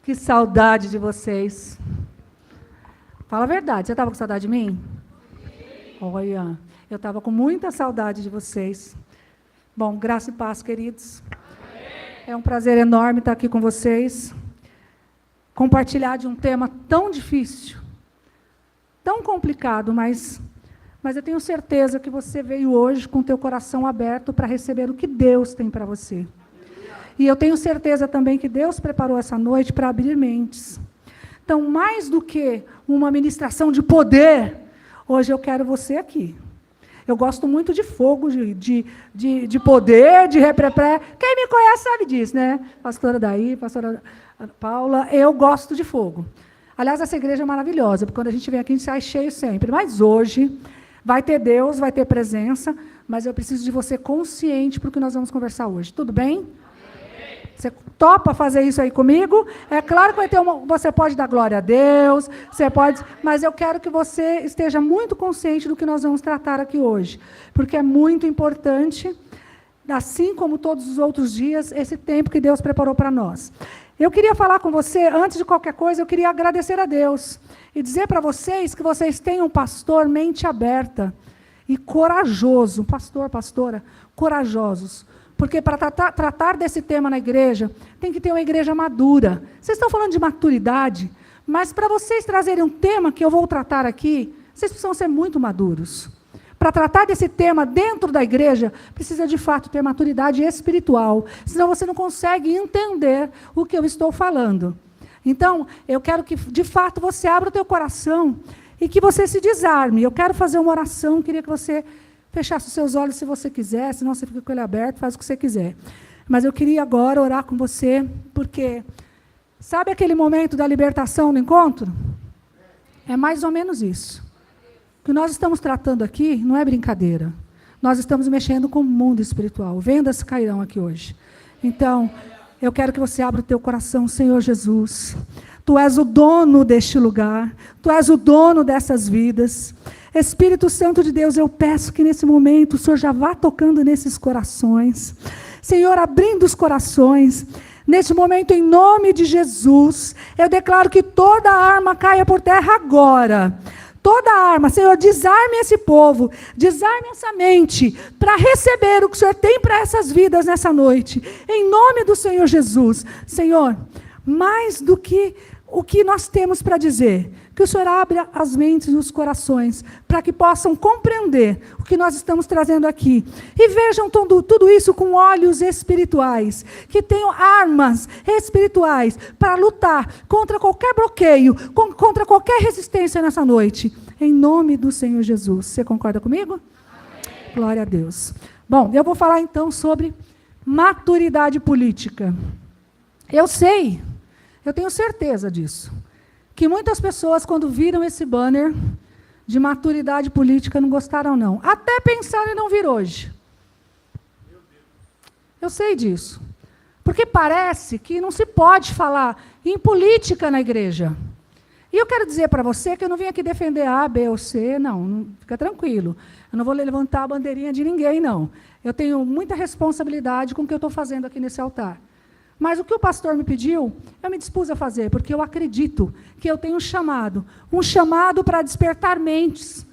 Que saudade de vocês. Fala a verdade, você estava com saudade de mim? Olha, eu estava com muita saudade de vocês. Bom, graça e paz, queridos. É um prazer enorme estar aqui com vocês. Compartilhar de um tema tão difícil, tão complicado, mas eu tenho certeza que você veio hoje com o teu coração aberto para receber o que Deus tem para você. E eu tenho certeza também que Deus preparou essa noite para abrir mentes. Então, mais do que uma ministração de poder, hoje eu quero você aqui. Eu gosto muito de fogo, de poder, de reprepé. Quem me conhece sabe disso, né? Pastora Daí, pastora Paula, eu gosto de fogo. Aliás, essa igreja é maravilhosa, porque quando a gente vem aqui, a gente sai cheio sempre. Mas hoje vai ter Deus, vai ter presença, mas eu preciso de você consciente para o que nós vamos conversar hoje. Tudo bem? Você topa fazer isso aí comigo? É claro que vai ter você pode dar glória a Deus, você pode, mas eu quero que você esteja muito consciente do que nós vamos tratar aqui hoje, porque é muito importante, assim como todos os outros dias, esse tempo que Deus preparou para nós. Eu queria falar com você, antes de qualquer coisa, eu queria agradecer a Deus e dizer para vocês que vocês têm um pastor mente aberta e corajoso, pastor, pastora, corajosos. Porque para tratar desse tema na igreja, tem que ter uma igreja madura. Vocês estão falando de maturidade, mas para vocês trazerem um tema que eu vou tratar aqui, vocês precisam ser muito maduros. Para tratar desse tema dentro da igreja, precisa de fato ter maturidade espiritual, senão você não consegue entender o que eu estou falando. Então, eu quero que de fato você abra o teu coração e que você se desarme. Eu quero fazer uma oração, queria que você fechasse os seus olhos se você quiser, senão você fica com ele aberto, faz o que você quiser. Mas eu queria agora orar com você, porque sabe aquele momento da libertação no encontro? É mais ou menos isso. O que nós estamos tratando aqui não é brincadeira. Nós estamos mexendo com o mundo espiritual. Vendas cairão aqui hoje. Então, eu quero que você abra o teu coração, Senhor Jesus. Tu és o dono deste lugar. Tu és o dono dessas vidas. Espírito Santo de Deus, eu peço que nesse momento o Senhor já vá tocando nesses corações. Senhor, abrindo os corações. Neste momento, em nome de Jesus, eu declaro que toda arma caia por terra agora. Toda arma, Senhor, desarme esse povo, desarme essa mente, para receber o que o Senhor tem para essas vidas nessa noite. Em nome do Senhor Jesus. Senhor, mais do que o que nós temos para dizer, que o Senhor abra as mentes e os corações, para que possam compreender o que nós estamos trazendo aqui. E vejam tudo isso com olhos espirituais, que tenham armas espirituais para lutar contra qualquer bloqueio, contra qualquer resistência nessa noite. Em nome do Senhor Jesus. Você concorda comigo? Amém. Glória a Deus. Bom, eu vou falar então sobre maturidade política. Eu sei, eu tenho certeza disso, que muitas pessoas, quando viram esse banner de maturidade política, não gostaram, não. Até pensaram em não vir hoje. Eu sei disso. Porque parece que não se pode falar em política na igreja. E eu quero dizer para você que eu não vim aqui defender A, B ou C, não, fica tranquilo. Eu não vou levantar a bandeirinha de ninguém, não. Eu tenho muita responsabilidade com o que eu estou fazendo aqui nesse altar. Mas o que o pastor me pediu, eu me dispus a fazer, porque eu acredito que eu tenho um chamado para despertar mentes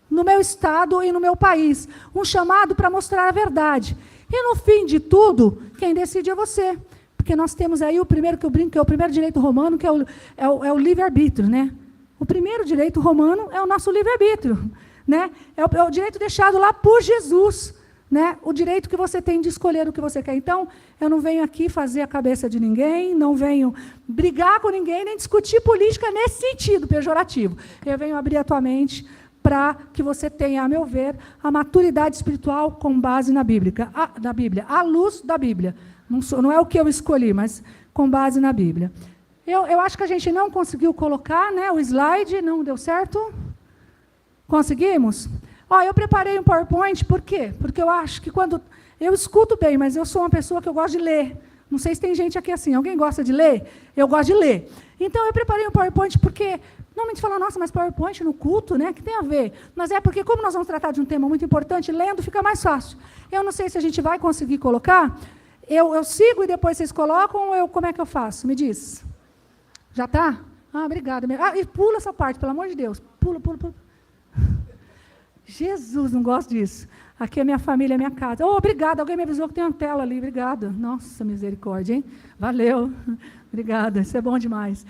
no meu estado e no meu país, um chamado para mostrar a verdade. E no fim de tudo, quem decide é você, porque nós temos aí o primeiro que eu brinco, que é o primeiro direito romano, que é o livre-arbítrio, né? O primeiro direito romano é o nosso livre-arbítrio, né? É o direito deixado lá por Jesus. Né? O direito que você tem de escolher o que você quer. Então, eu não venho aqui fazer a cabeça de ninguém, não venho brigar com ninguém, nem discutir política nesse sentido pejorativo. Eu venho abrir a tua mente para que você tenha, a meu ver, a maturidade espiritual com base na Bíblia, à luz da Bíblia. Não é o que eu escolhi, mas com base na Bíblia. Eu acho que a gente não conseguiu colocar, né, o slide, não deu certo? Conseguimos? Eu preparei um PowerPoint, por quê? Porque eu acho que quando... Eu escuto bem, mas eu sou uma pessoa que eu gosto de ler. Não sei se tem gente aqui assim. Alguém gosta de ler? Eu gosto de ler. Então, eu preparei um PowerPoint porque... Normalmente fala, nossa, mas PowerPoint no culto, né? O que tem a ver? Mas é porque, como nós vamos tratar de um tema muito importante, lendo fica mais fácil. Eu não sei se a gente vai conseguir colocar. Eu sigo e depois vocês colocam, ou como é que eu faço? Me diz. Já está? Ah, obrigada. E pula essa parte, pelo amor de Deus. Pula. Jesus, não gosto disso. Aqui é minha família, é minha casa. Oh, obrigada, alguém me avisou que tem uma tela ali. Obrigada. Nossa, misericórdia, hein? Valeu. Obrigada, isso é bom demais.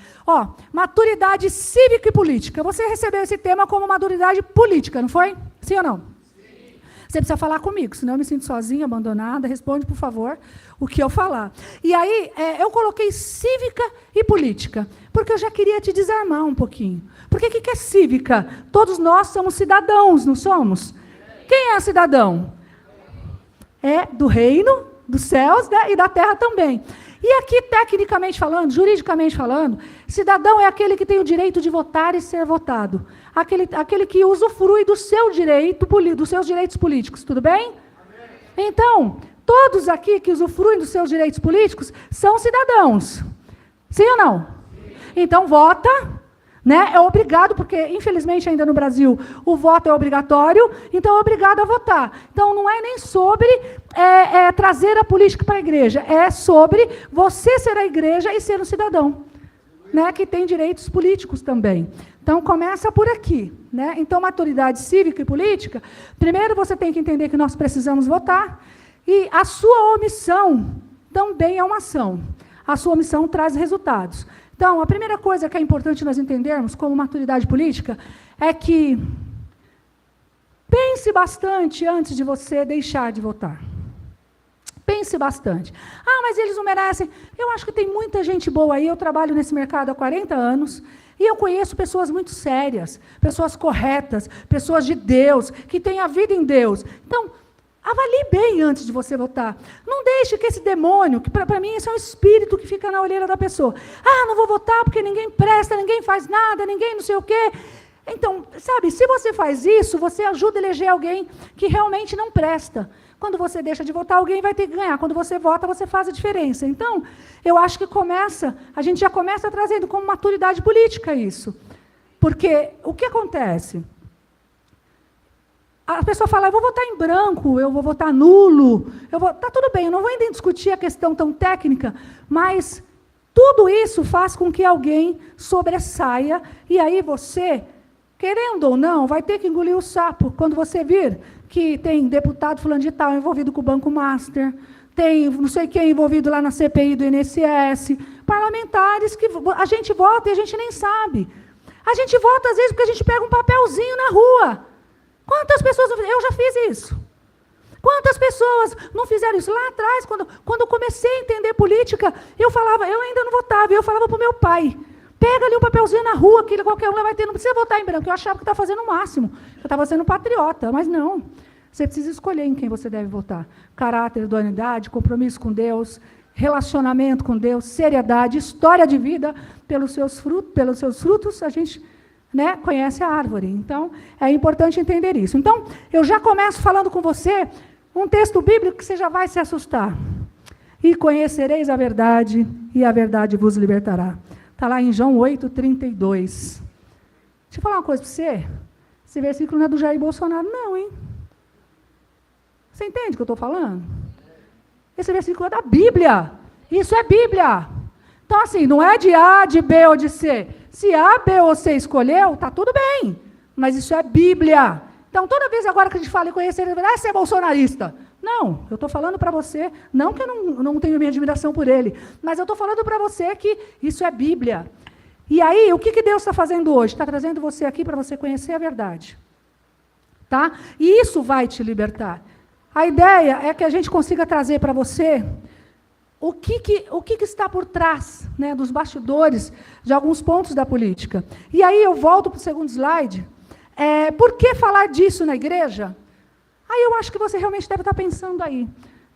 Maturidade cívica e política. Você recebeu esse tema como maturidade política, não foi? Sim ou não? Sim. Você precisa falar comigo, senão eu me sinto sozinha, abandonada. Responde, por favor, o que eu falar. E aí, eu coloquei cívica e política, porque eu já queria te desarmar um pouquinho. Porque o que é cívica? Todos nós somos cidadãos, não somos? Quem é cidadão? É do reino, dos céus, né, e da terra também. E aqui, tecnicamente falando, juridicamente falando, cidadão é aquele que tem o direito de votar e ser votado. Aquele que usufrui do seu direito, dos seus direitos políticos, tudo bem? Amém. Então, todos aqui que usufruem dos seus direitos políticos são cidadãos. Sim ou não? Sim. Então, vota, né? É obrigado, porque, infelizmente, ainda no Brasil, o voto é obrigatório, então é obrigado a votar. Então, não é nem sobre trazer a política para a igreja, é sobre você ser a igreja e ser um cidadão, né? Que tem direitos políticos também. Então, começa por aqui, né? Então, maturidade cívica e política, primeiro você tem que entender que nós precisamos votar, e a sua omissão também é uma ação. A sua omissão traz resultados. Então, a primeira coisa que é importante nós entendermos como maturidade política é que pense bastante antes de você deixar de votar. Pense bastante. Ah, mas eles não merecem. Eu acho que tem muita gente boa aí. Eu trabalho nesse mercado há 40 anos e eu conheço pessoas muito sérias, pessoas corretas, pessoas de Deus, que têm a vida em Deus. Então, avalie bem antes de você votar. Não deixe que esse demônio, que para mim isso é um espírito que fica na orelha da pessoa. Ah, não vou votar porque ninguém presta, ninguém faz nada, ninguém não sei o quê. Então, sabe, se você faz isso, você ajuda a eleger alguém que realmente não presta. Quando você deixa de votar, alguém vai ter que ganhar. Quando você vota, você faz a diferença. Então, eu acho que a gente já começa trazendo como maturidade política isso. Porque o que acontece? A pessoa fala, eu vou votar em branco, eu vou votar nulo. Tá tudo bem, eu não vou ainda discutir a questão tão técnica, mas tudo isso faz com que alguém sobressaia, e aí você, querendo ou não, vai ter que engolir o sapo. Quando você vir que tem deputado fulano de tal envolvido com o Banco Master, tem não sei quem envolvido lá na CPI do INSS, parlamentares que a gente vota e a gente nem sabe. A gente vota, às vezes, porque a gente pega um papelzinho na rua. Quantas pessoas... Eu já fiz isso. Quantas pessoas não fizeram isso? Lá atrás, quando eu comecei a entender política, eu ainda não votava, eu falava para o meu pai, pega ali um papelzinho na rua, que qualquer um vai ter, não precisa votar em branco. Eu achava que estava fazendo o máximo. Eu estava sendo patriota, mas não. Você precisa escolher em quem você deve votar. Caráter, idoneidade, compromisso com Deus, relacionamento com Deus, seriedade, história de vida, pelos seus frutos, a gente, né, conhece a árvore. Então, é importante entender isso. Então, eu já começo falando com você um texto bíblico que você já vai se assustar. E conhecereis a verdade, e a verdade vos libertará. Está lá em João 8:32. Deixa eu falar uma coisa para você. Esse versículo não é do Jair Bolsonaro, não, hein? Você entende o que eu estou falando? Esse versículo é da Bíblia. Isso é Bíblia. Então, assim, não é de A, de B ou de C. Se A, B ou C escolheu, está tudo bem. Mas isso é Bíblia. Então, toda vez agora que a gente fala em conhecer a verdade, você é bolsonarista. Não, eu estou falando para você, não que eu não tenho minha admiração por ele, mas eu estou falando para você que isso é Bíblia. E aí, o que Deus está fazendo hoje? Está trazendo você aqui para você conhecer a verdade. Tá? E isso vai te libertar. A ideia é que a gente consiga trazer para você o que está por trás, né, dos bastidores de alguns pontos da política. E aí eu volto para o segundo slide. Por que falar disso na igreja? Aí eu acho que você realmente deve estar pensando aí.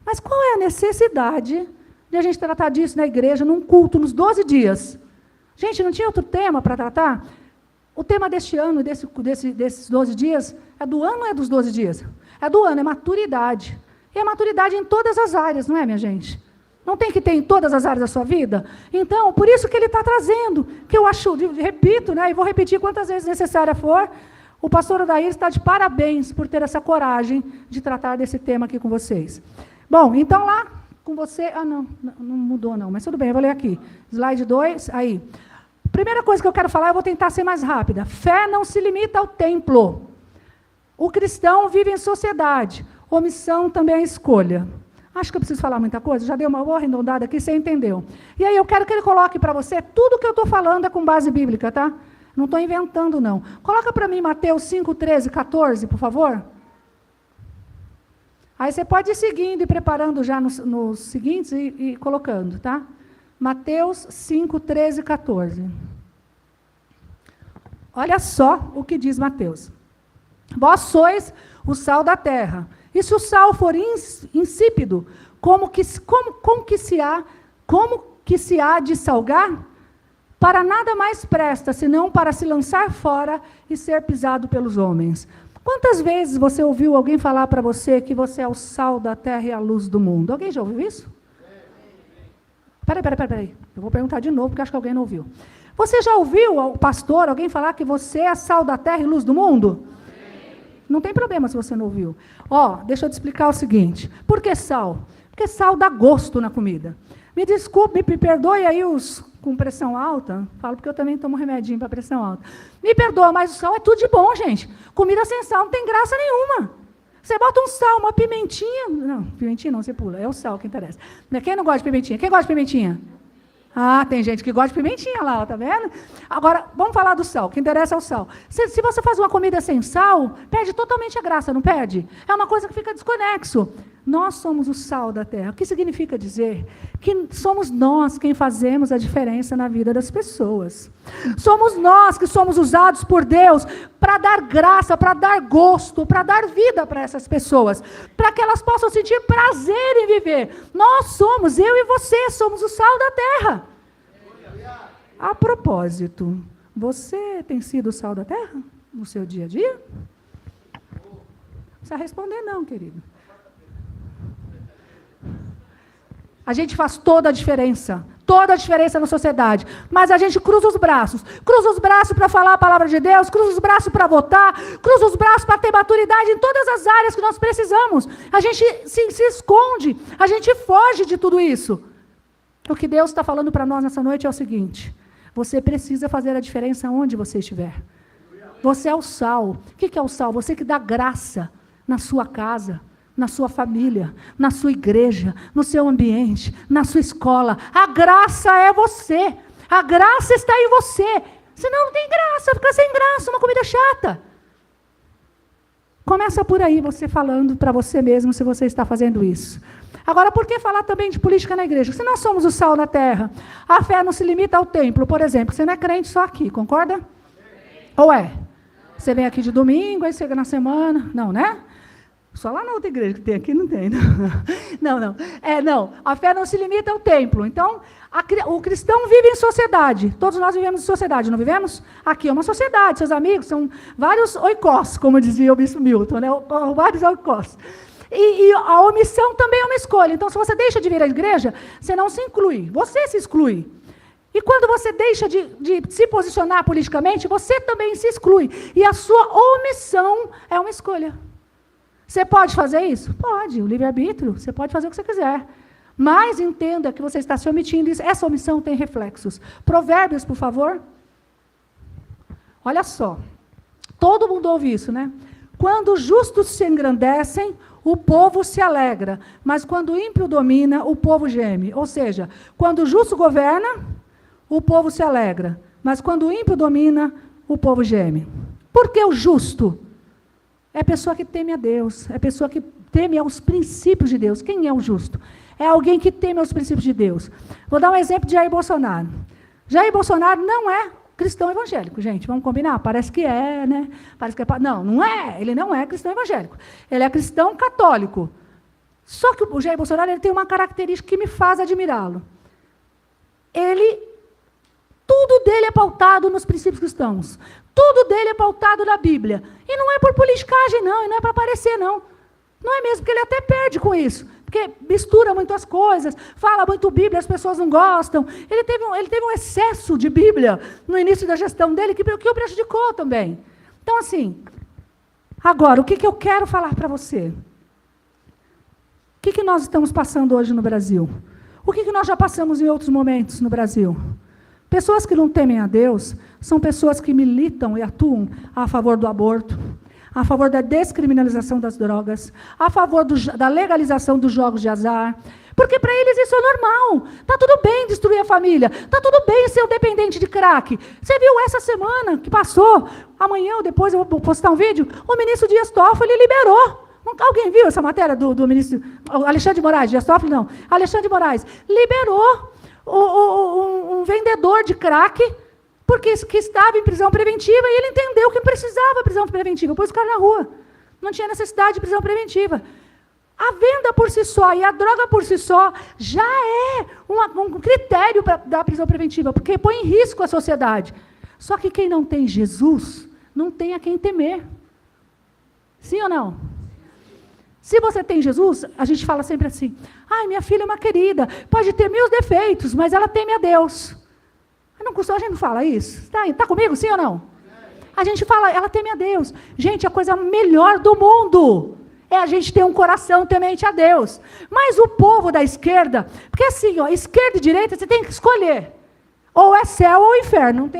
Mas qual é a necessidade de a gente tratar disso na igreja, num culto, nos 12 dias? Gente, não tinha outro tema para tratar? O tema deste ano, desses 12 dias, é do ano ou é dos 12 dias? É do ano, é maturidade. E é maturidade em todas as áreas, não é, minha gente? Não tem que ter em todas as áreas da sua vida? Então, por isso que ele está trazendo, que eu acho, repito, né, e vou repetir quantas vezes necessária for, o pastor Odair está de parabéns por ter essa coragem de tratar desse tema aqui com vocês. Bom, então lá com você... não mudou não, mas tudo bem, eu vou ler aqui. Slide 2, aí. primeira coisa que eu quero falar, eu vou tentar ser mais rápida. Fé não se limita ao templo. O cristão vive em sociedade. Omissão também é escolha. Acho que eu preciso falar muita coisa, já dei uma boa arredondada aqui, você entendeu. E aí eu quero que ele coloque para você, tudo que eu estou falando é com base bíblica, tá? Não estou inventando, não. Coloca para mim Mateus 5, 13, 14, por favor. Aí você pode ir seguindo e preparando já nos seguintes e colocando, tá? Mateus 5, 13, 14. Olha só o que diz Mateus. Vós sois o sal da terra. E se o sal for insípido, como que se há de salgar? Para nada mais presta, senão para se lançar fora e ser pisado pelos homens. Quantas vezes você ouviu alguém falar para você que você é o sal da terra e a luz do mundo? Alguém já ouviu isso? Peraí. Eu vou perguntar de novo, porque acho que alguém não ouviu. Você já ouviu o pastor, alguém falar que você é sal da terra e luz do mundo? Não tem problema se você não ouviu. Deixa eu te explicar o seguinte. Por que sal? Porque sal dá gosto na comida. Me desculpe, me perdoe aí os com pressão alta. Falo porque eu também tomo remedinho para pressão alta. Me perdoa, mas o sal é tudo de bom, gente. Comida sem sal não tem graça nenhuma. Você bota um sal, uma pimentinha. Não, pimentinha não, você pula. É o sal que interessa. Quem não gosta de pimentinha? Quem gosta de pimentinha? Ah, tem gente que gosta de pimentinha lá, tá vendo? Agora, vamos falar do sal, o que interessa é o sal. Se você faz uma comida sem sal, perde totalmente a graça, não perde? É uma coisa que fica desconexo. Nós somos o sal da terra. O que significa dizer? Que somos nós quem fazemos a diferença na vida das pessoas. Somos nós que somos usados por Deus para dar graça, para dar gosto, para dar vida para essas pessoas, para que elas possam sentir prazer em viver. Nós somos, eu e você, somos o sal da terra. A propósito, você tem sido o sal da terra no seu dia a dia? Não precisa responder não, querido. A gente faz toda a diferença na sociedade, mas a gente cruza os braços para falar a palavra de Deus, cruza os braços para votar, cruza os braços para ter maturidade em todas as áreas que nós precisamos. A gente se esconde, a gente foge de tudo isso. O que Deus está falando para nós nessa noite é o seguinte: você precisa fazer a diferença onde você estiver. Você é o sal. O que é o sal? Você que dá graça na sua casa, na sua família, na sua igreja, no seu ambiente, na sua escola. A graça é você. A graça está em você. Senão não tem graça, fica sem graça, uma comida chata. Começa por aí, você falando para você mesmo se você está fazendo isso. Agora, por que falar também de política na igreja? Se nós somos o sal da terra, a fé não se limita ao templo, por exemplo. Você não é crente só aqui, concorda? Ou é? Você vem aqui de domingo, aí chega na semana. Não, né? Só lá na outra igreja que tem aqui, não tem. Não. Não. A fé não se limita ao templo. Então, o cristão vive em sociedade. Todos nós vivemos em sociedade, não vivemos? Aqui é uma sociedade. Seus amigos são vários oikos, como dizia o bispo Milton, né? Vários oikos. E a omissão também é uma escolha. Então, se você deixa de vir à igreja, você não se inclui. Você se exclui. E quando você deixa de se posicionar politicamente, você também se exclui. E a sua omissão é uma escolha. Você pode fazer isso? Pode, o livre-arbítrio, você pode fazer o que você quiser. Mas entenda que você está se omitindo. Essa omissão tem reflexos. Provérbios, por favor. Olha só. Todo mundo ouve isso, né? Quando os justos se engrandecem, o povo se alegra. Mas quando o ímpio domina, o povo geme. Ou seja, quando o justo governa, o povo se alegra. Mas quando o ímpio domina, o povo geme. Por que o justo? É a pessoa que teme a Deus, é a pessoa que teme aos princípios de Deus. Quem é o justo? É alguém que teme aos princípios de Deus. Vou dar um exemplo de Jair Bolsonaro. Jair Bolsonaro não é cristão evangélico, gente, vamos combinar? Parece que é, né? Parece que é. Não é, ele não é cristão evangélico. Ele é cristão católico. Só que o Jair Bolsonaro ele tem uma característica que me faz admirá-lo. Tudo dele é pautado nos princípios cristãos. Tudo dele é pautado na Bíblia. E não é por politicagem, não. E não é para aparecer, não. Não é mesmo, porque ele até perde com isso. Porque mistura muitas coisas, fala muito Bíblia, as pessoas não gostam. Ele teve um excesso de Bíblia no início da gestão dele, que o prejudicou também. Então, assim, agora, o que eu quero falar para você? O que nós estamos passando hoje no Brasil? O que nós já passamos em outros momentos no Brasil? Pessoas que não temem a Deus são pessoas que militam e atuam a favor do aborto, a favor da descriminalização das drogas, a favor da legalização dos jogos de azar, porque para eles isso é normal. Está tudo bem destruir a família, está tudo bem ser um dependente de crack. Você viu essa semana que passou, amanhã ou depois eu vou postar um vídeo, o ministro Dias Toffoli liberou. Alguém viu essa matéria do ministro Alexandre de Moraes? Dias Toffoli não. Alexandre de Moraes liberou um vendedor de crack porque que estava em prisão preventiva e ele entendeu que precisava de prisão preventiva, pôs o cara na rua. Não tinha necessidade de prisão preventiva. A venda por si só e a droga por si só já é um critério para dar prisão preventiva, porque põe em risco a sociedade. Só que quem não tem Jesus, não tem a quem temer. Sim ou não? Se você tem Jesus, a gente fala sempre assim, ai, minha filha é uma querida, pode ter 1000 defeitos, mas ela teme a Deus. A gente não fala isso? Está comigo, sim ou não? A gente fala, ela teme a Deus. Gente, a coisa melhor do mundo é a gente ter um coração temente a Deus. Mas o povo da esquerda, porque assim, ó, esquerda e direita, você tem que escolher. Ou é céu ou inferno,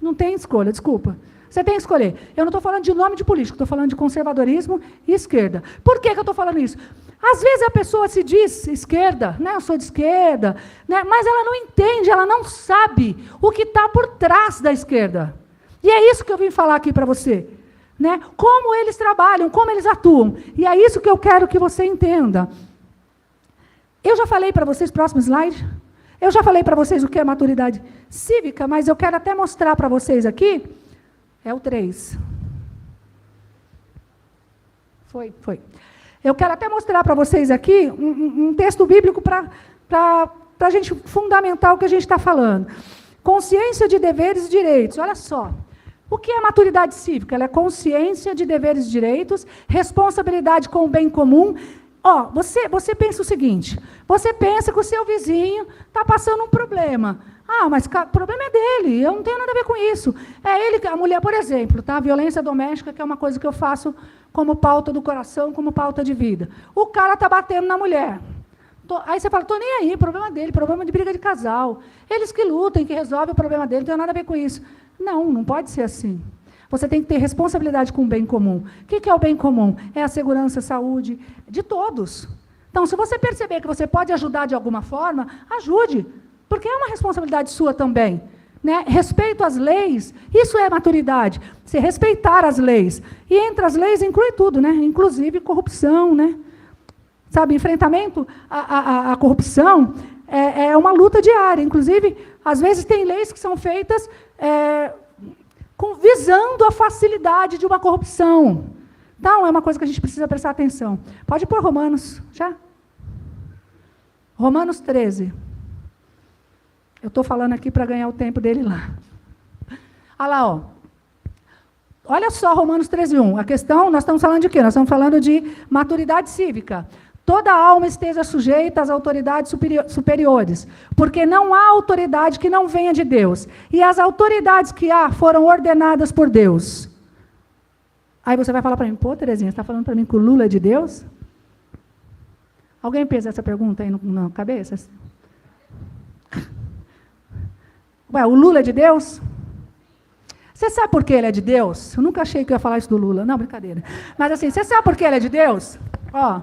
não tem escolha, desculpa. Você tem que escolher. Eu não estou falando de nome de político, estou falando de conservadorismo e esquerda. Por que eu estou falando isso? Às vezes a pessoa se diz esquerda, né? Eu sou de esquerda, né? Mas ela não entende, ela não sabe o que está por trás da esquerda. E é isso que eu vim falar aqui para você. Né? Como eles trabalham, como eles atuam. E é isso que eu quero que você entenda. Eu já falei para vocês, próximo slide, eu já falei para vocês o que é maturidade cívica, mas eu quero até mostrar para vocês aqui, é o 3. Foi. Eu quero até mostrar para vocês aqui um texto bíblico para a gente fundamentar o que a gente está falando. Consciência de deveres e direitos, olha só. O que é maturidade cívica? Ela é consciência de deveres e direitos, responsabilidade com o bem comum. Ó, você pensa o seguinte, você pensa que o seu vizinho está passando um problema. Ah, mas o problema é dele, eu não tenho nada a ver com isso. É ele, a mulher, por exemplo, tá? Violência doméstica, que é uma coisa que eu faço como pauta do coração, como pauta de vida. O cara está batendo na mulher. Aí você fala, estou nem aí, problema dele, problema de briga de casal. Eles que lutem, que resolvem o problema dele, não tem nada a ver com isso. Não pode ser assim. Você tem que ter responsabilidade com o bem comum. O que é o bem comum? É a segurança, a saúde de todos. Então, se você perceber que você pode ajudar de alguma forma, ajude, porque é uma responsabilidade sua também. Né? Respeito às leis, isso é maturidade. Você respeitar as leis. E entre as leis inclui tudo, né? Inclusive corrupção, né? Sabe, enfrentamento à corrupção é uma luta diária. Inclusive, às vezes tem leis que são feitas visando a facilidade de uma corrupção. Então, é uma coisa que a gente precisa prestar atenção. Pode pôr Romanos, já? Romanos 13. Eu estou falando aqui para ganhar o tempo dele lá. Olha lá, ó. Olha só Romanos 13:1. A questão, nós estamos falando de quê? Nós estamos falando de maturidade cívica. Toda alma esteja sujeita às autoridades superiores, porque não há autoridade que não venha de Deus. E as autoridades que há foram ordenadas por Deus. Aí você vai falar para mim, pô, Terezinha, você está falando para mim que o Lula é de Deus? Alguém pensa essa pergunta aí na cabeça? Ué, o Lula é de Deus? Você sabe por que ele é de Deus? Eu nunca achei que eu ia falar isso do Lula. Não, brincadeira. Mas assim, você sabe por que ele é de Deus? Ó,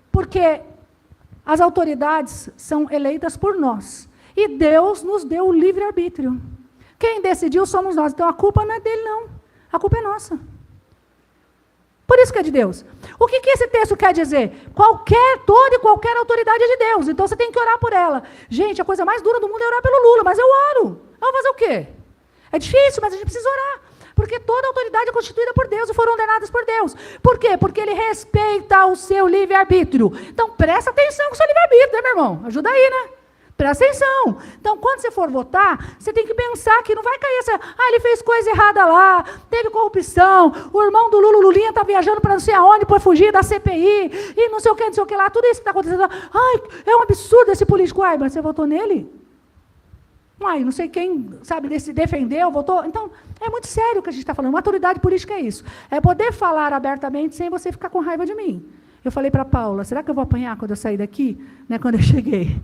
porque as autoridades são eleitas por nós. E Deus nos deu o livre-arbítrio. Quem decidiu somos nós. Então a culpa não é dele, não. A culpa é nossa. Por isso que é de Deus. O que esse texto quer dizer? Toda e qualquer autoridade é de Deus. Então você tem que orar por ela. Gente, a coisa mais dura do mundo é orar pelo Lula, mas eu oro. Eu vou fazer o quê? É difícil, mas a gente precisa orar. Porque toda autoridade é constituída por Deus e foram ordenadas por Deus. Por quê? Porque ele respeita o seu livre-arbítrio. Então, presta atenção com o seu livre-arbítrio, né, meu irmão? Ajuda aí, né? Presta atenção. Então, quando você for votar, você tem que pensar que não vai cair essa... Ah, ele fez coisa errada lá, teve corrupção, o irmão do Lulinha está viajando para não sei aonde para fugir da CPI, e não sei o que lá, tudo isso que está acontecendo. Ai, é um absurdo esse político. Ai, mas você votou nele? Ai, não sei quem, sabe, se defendeu, votou. Então, é muito sério o que a gente está falando. Maturidade política é isso. É poder falar abertamente sem você ficar com raiva de mim. Eu falei para a Paula, será que eu vou apanhar quando eu sair daqui? Né, quando eu cheguei.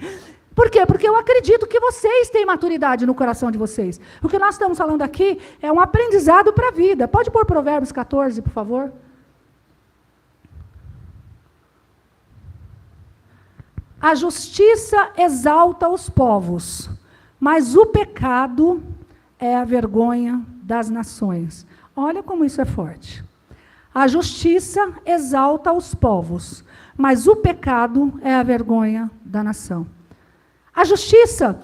Por quê? Porque eu acredito que vocês têm maturidade no coração de vocês. O que nós estamos falando aqui é um aprendizado para a vida. Pode pôr Provérbios 14, por favor? A justiça exalta os povos, mas o pecado é a vergonha das nações. Olha como isso é forte. A justiça exalta os povos, mas o pecado é a vergonha da nação. A justiça,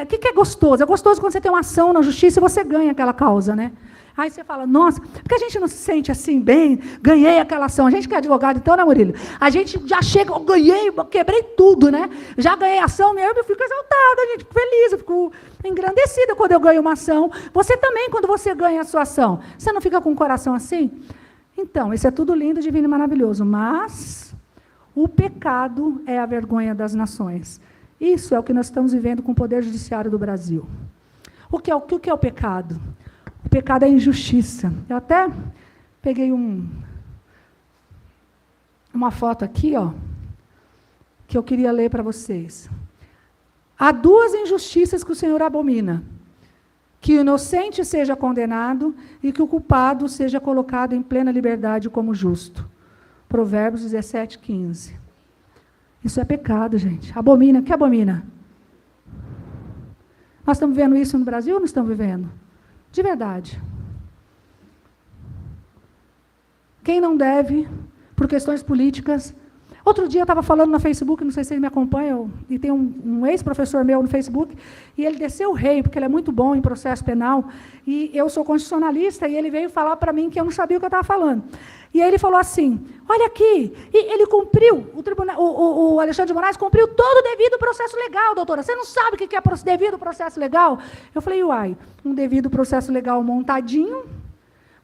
o que é gostoso? É gostoso quando você tem uma ação na justiça e você ganha aquela causa, né? Aí você fala, nossa, porque a gente não se sente assim bem, ganhei aquela ação. A gente que é advogado, então, né, Murilo? A gente já chega, eu ganhei, eu quebrei tudo, né? Já ganhei a ação, eu fico exaltada, gente, fico feliz, eu fico engrandecida quando eu ganho uma ação. Você também, quando você ganha a sua ação, você não fica com o coração assim? Então, isso é tudo lindo, divino e maravilhoso, mas o pecado é a vergonha das nações. Isso é o que nós estamos vivendo com o Poder Judiciário do Brasil. O que é o pecado? O pecado é a injustiça. Eu até peguei uma foto aqui, ó, que eu queria ler para vocês. Há duas injustiças que o Senhor abomina: que o inocente seja condenado e que o culpado seja colocado em plena liberdade como justo. Provérbios 17, 15. Isso é pecado, gente. Abomina. O que abomina? Nós estamos vivendo isso no Brasil ou não estamos vivendo? De verdade. Quem não deve, por questões políticas. Outro dia eu estava falando no Facebook, não sei se vocês me acompanham, e tem um ex-professor meu no Facebook, e ele desceu o rei, porque ele é muito bom em processo penal, e eu sou constitucionalista, e ele veio falar para mim que eu não sabia o que eu estava falando. E aí ele falou assim, olha aqui, e ele cumpriu, o Alexandre de Moraes cumpriu todo o devido processo legal, doutora. Você não sabe o que é devido processo legal? Eu falei, uai, um devido processo legal montadinho,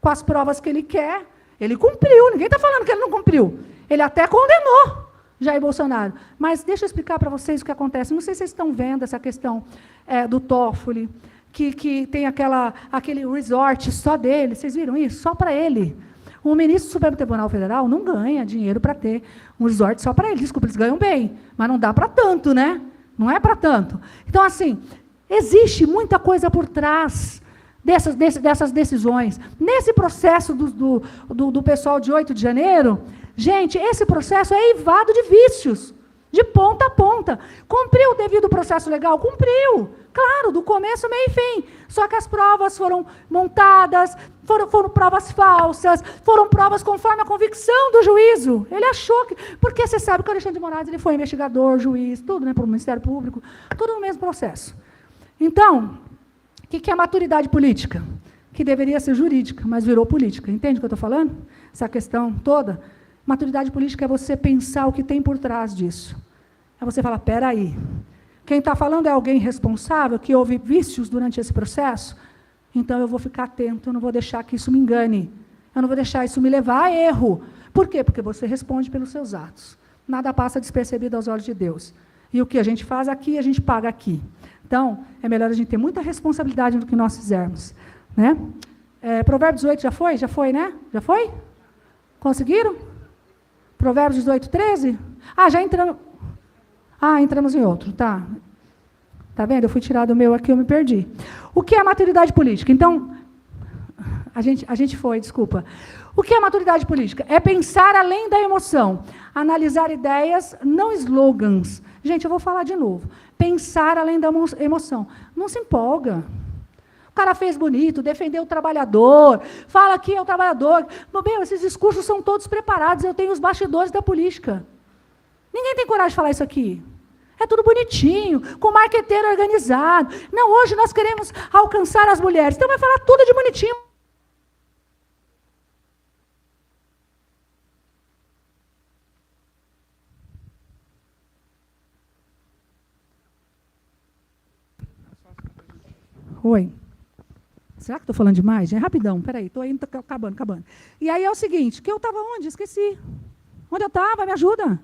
com as provas que ele quer, ele cumpriu, ninguém está falando que ele não cumpriu. Ele até condenou Jair Bolsonaro. Mas deixa eu explicar para vocês o que acontece. Não sei se vocês estão vendo essa questão do Toffoli, que tem aquele resort só dele. Vocês viram isso? Só para ele. O ministro do Supremo Tribunal Federal não ganha dinheiro para ter um resort só para ele. Desculpa, eles ganham bem, mas não dá para tanto, né? Não é para tanto. Então, assim, existe muita coisa por trás dessas decisões. Nesse processo do pessoal de 8 de janeiro, gente, esse processo é eivado de vícios, de ponta a ponta. Cumpriu o devido processo legal? Cumpriu. Claro, do começo, meio e fim. Só que as provas foram montadas, foram provas falsas, foram provas conforme a convicção do juízo. Ele achou que... Porque você sabe que o Alexandre de Moraes ele foi investigador, juiz, tudo, né, para o Ministério Público, tudo no mesmo processo. Então, o que é maturidade política? Que deveria ser jurídica, mas virou política. Entende o que eu estou falando? Essa questão toda. Maturidade política é você pensar o que tem por trás disso. É você falar, peraí, quem está falando é alguém responsável, que houve vícios durante esse processo? Então eu vou ficar atento, eu não vou deixar que isso me engane. Eu não vou deixar isso me levar a erro. Por quê? Porque você responde pelos seus atos. Nada passa despercebido aos olhos de Deus. E o que a gente faz aqui, a gente paga aqui. Então, é melhor a gente ter muita responsabilidade no que nós fizermos. Né? Provérbios 18 já foi? Já foi, né? Já foi? Conseguiram? Provérbios 18, 13? Já entramos. Entramos em outro, tá. Tá vendo? Eu fui tirar do meu aqui, eu me perdi. O que é maturidade política? Então, a gente foi, desculpa. O que é maturidade política? É pensar além da emoção, analisar ideias, não slogans. Gente, eu vou falar de novo. Pensar além da emoção. Não se empolga. O cara fez bonito, defendeu o trabalhador, fala que é o trabalhador. Meu, esses discursos são todos preparados, eu tenho os bastidores da política. Ninguém tem coragem de falar isso aqui. É tudo bonitinho, com marqueteiro organizado. Não, hoje nós queremos alcançar as mulheres. Então vai falar tudo de bonitinho. Oi. Será que estou falando demais? É rapidão, peraí, estou indo, acabando. E aí é o seguinte, que eu estava onde? Esqueci. Onde eu estava? Me ajuda.